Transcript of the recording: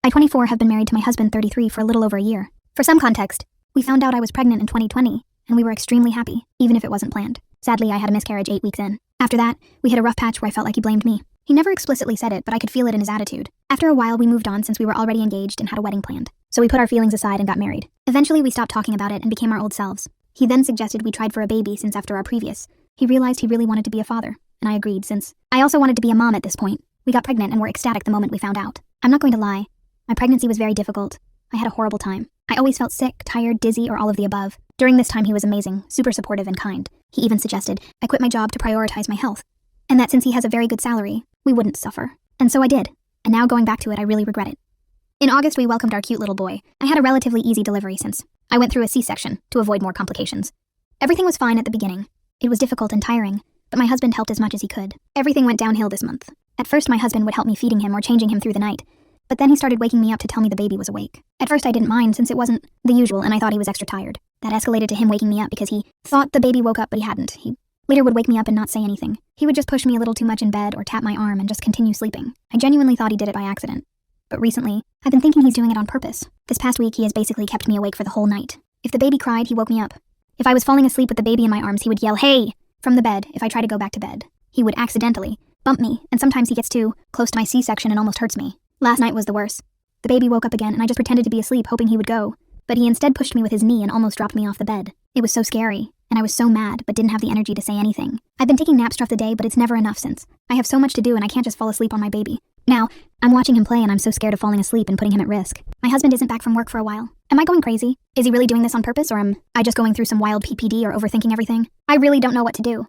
I, 24, have been married to my husband, 33, for a little over a year. For some context, we found out I was pregnant in 2020, and we were extremely happy, even if it wasn't planned. Sadly, I had a miscarriage 8 weeks in. After that, we hit a rough patch where I felt like he blamed me. He never explicitly said it, but I could feel it in his attitude. After a while, we moved on since we were already engaged and had a wedding planned. So we put our feelings aside and got married. Eventually, we stopped talking about it and became our old selves. He then suggested we tried for a baby since after our previous, he realized he really wanted to be a father, and I agreed since I also wanted to be a mom at this point. We got pregnant and were ecstatic the moment we found out. I'm not going to lie. My pregnancy was very difficult. I had a horrible time. I always felt sick, tired, dizzy, or all of the above. During this time, he was amazing, super supportive and kind. He even suggested I quit my job to prioritize my health, and that since he has a very good salary, we wouldn't suffer. And so I did. And now going back to it, I really regret it. In August, we welcomed our cute little boy. I had a relatively easy delivery since I went through a C-section to avoid more complications. Everything was fine at the beginning. It was difficult and tiring, but my husband helped as much as he could. Everything went downhill this month. At first, my husband would help me feeding him or changing him through the night, but then he started waking me up to tell me the baby was awake. At first, I didn't mind since it wasn't the usual and I thought he was extra tired. That escalated to him waking me up because he thought the baby woke up, but he hadn't. He later would wake me up and not say anything. He would just push me a little too much in bed or tap my arm and just continue sleeping. I genuinely thought he did it by accident. But recently, I've been thinking he's doing it on purpose. This past week, he has basically kept me awake for the whole night. If the baby cried, he woke me up. If I was falling asleep with the baby in my arms, he would yell, "Hey!" from the bed if I tried to go back to bed. He would accidentally bump me, and sometimes he gets too close to my C-section and almost hurts me. Last night was the worst. The baby woke up again, and I just pretended to be asleep, hoping he would go. But he instead pushed me with his knee and almost dropped me off the bed. It was so scary, and I was so mad, but didn't have the energy to say anything. I've been taking naps throughout the day, but it's never enough since I have so much to do and I can't just fall asleep on my baby. Now, I'm watching him play and I'm so scared of falling asleep and putting him at risk. My husband isn't back from work for a while. Am I going crazy? Is he really doing this on purpose, or am I just going through some wild PPD or overthinking everything? I really don't know what to do.